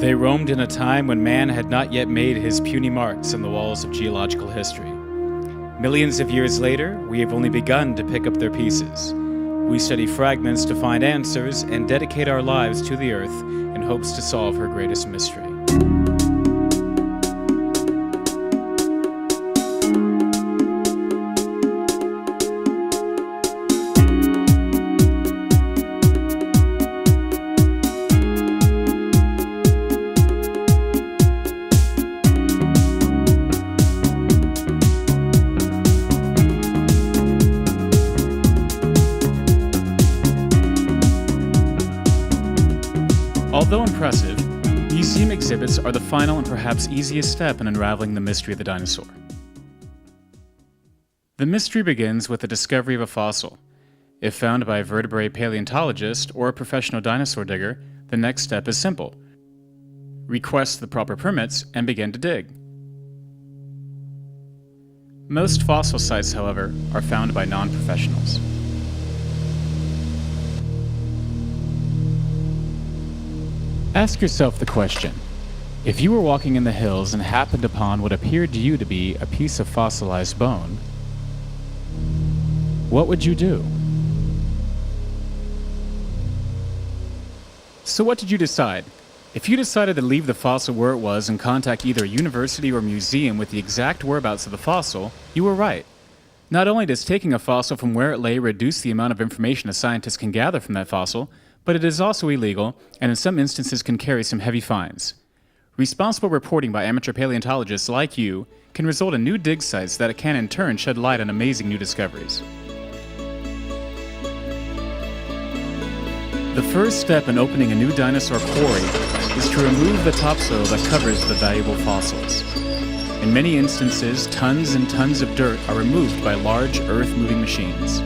They roamed in a time when man had not yet made his puny marks on the walls of geological history. Millions of years later, we have only begun to pick up their pieces. We study fragments to find answers and dedicate our lives to the Earth in hopes to solve her greatest mystery. Although impressive, museum exhibits are the final and perhaps easiest step in unraveling the mystery of the dinosaur. The mystery begins with the discovery of a fossil. If found by a vertebrate paleontologist or a professional dinosaur digger, the next step is simple. Request the proper permits and begin to dig. Most fossil sites, however, are found by non-professionals. Ask yourself the question, if you were walking in the hills and happened upon what appeared to you to be a piece of fossilized bone, what would you do? So what did you decide? If you decided to leave the fossil where it was and contact either a university or museum with the exact whereabouts of the fossil, you were right. Not only does taking a fossil from where it lay reduce the amount of information a scientist can gather from that fossil, but it is also illegal, and in some instances can carry some heavy fines. Responsible reporting by amateur paleontologists like you can result in new dig sites that can in turn shed light on amazing new discoveries. The first step in opening a new dinosaur quarry is to remove the topsoil that covers the valuable fossils. In many instances, tons and tons of dirt are removed by large earth-moving machines.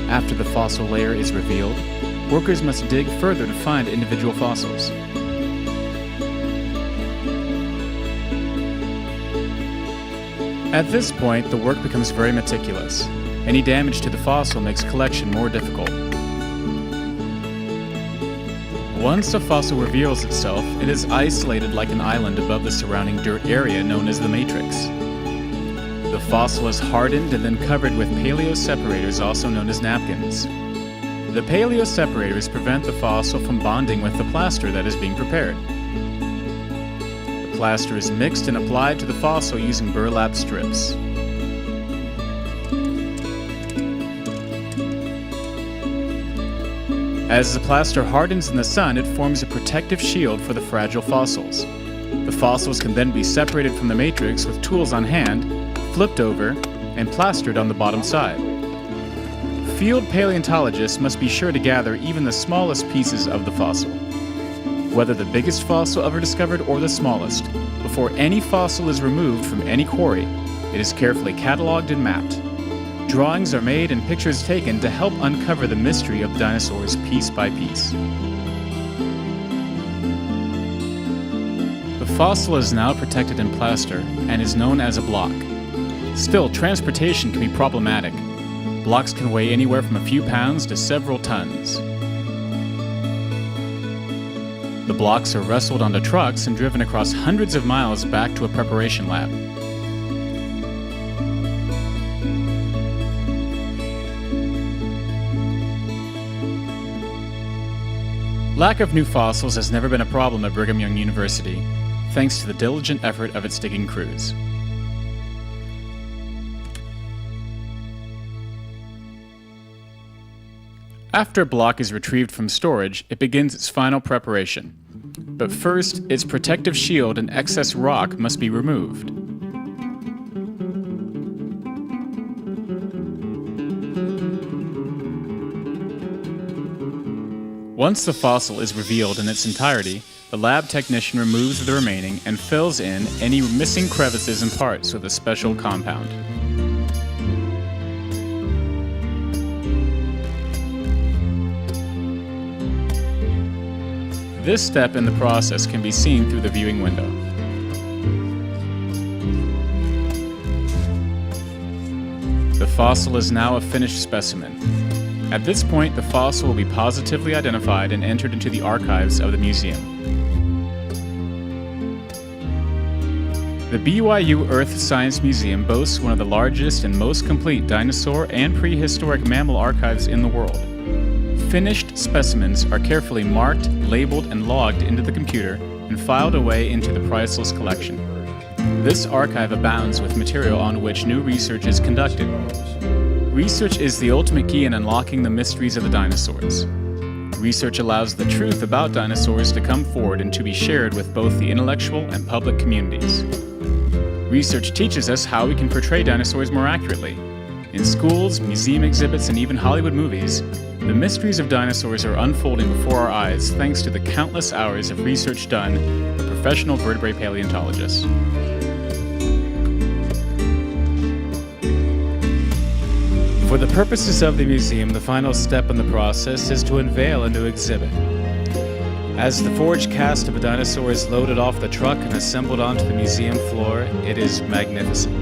After the fossil layer is revealed, workers must dig further to find individual fossils. At this point, the work becomes very meticulous. Any damage to the fossil makes collection more difficult. Once a fossil reveals itself, it is isolated like an island above the surrounding dirt area known as the matrix. The fossil is hardened and then covered with paleoseparators, also known as napkins. The paleoseparators prevent the fossil from bonding with the plaster that is being prepared. The plaster is mixed and applied to the fossil using burlap strips. As the plaster hardens in the sun, it forms a protective shield for the fragile fossils. The fossils can then be separated from the matrix with tools on hand, flipped over, and plastered on the bottom side. Field paleontologists must be sure to gather even the smallest pieces of the fossil, whether the biggest fossil ever discovered or the smallest. Before any fossil is removed from any quarry, it is carefully cataloged and mapped. Drawings are made and pictures taken to help uncover the mystery of dinosaurs piece by piece. The fossil is now protected in plaster and is known as a block. Still, transportation can be problematic. Blocks can weigh anywhere from a few pounds to several tons. The blocks are wrestled onto trucks and driven across hundreds of miles back to a preparation lab. Lack of new fossils has never been a problem at Brigham Young University, thanks to the diligent effort of its digging crews. After a block is retrieved from storage, it begins its final preparation. But first, its protective shield and excess rock must be removed. Once the fossil is revealed in its entirety, the lab technician removes the remaining and fills in any missing crevices and parts with a special compound. This step in the process can be seen through the viewing window. The fossil is now a finished specimen. At this point, the fossil will be positively identified and entered into the archives of the museum. The BYU Earth Science Museum boasts one of the largest and most complete dinosaur and prehistoric mammal archives in the world. Finished specimens are carefully marked, labeled, and logged into the computer and filed away into the priceless collection. This archive abounds with material on which new research is conducted. Research is the ultimate key in unlocking the mysteries of the dinosaurs. Research allows the truth about dinosaurs to come forward and to be shared with both the intellectual and public communities. Research teaches us how we can portray dinosaurs more accurately. In schools, museum exhibits, and even Hollywood movies, the mysteries of dinosaurs are unfolding before our eyes thanks to the countless hours of research done by professional vertebrate paleontologists. For the purposes of the museum, the final step in the process is to unveil a new exhibit. As the forged cast of a dinosaur is loaded off the truck and assembled onto the museum floor, it is magnificent.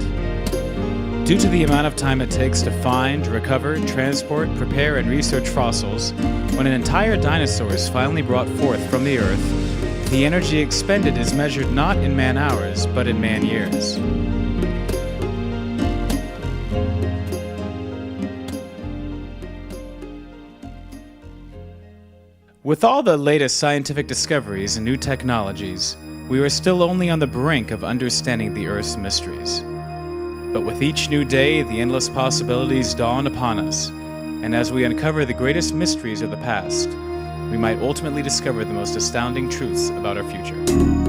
Due to the amount of time it takes to find, recover, transport, prepare, and research fossils, when an entire dinosaur is finally brought forth from the earth, the energy expended is measured not in man-hours, but in man-years. With all the latest scientific discoveries and new technologies, we are still only on the brink of understanding the Earth's mysteries. But with each new day, the endless possibilities dawn upon us, and as we uncover the greatest mysteries of the past, we might ultimately discover the most astounding truths about our future.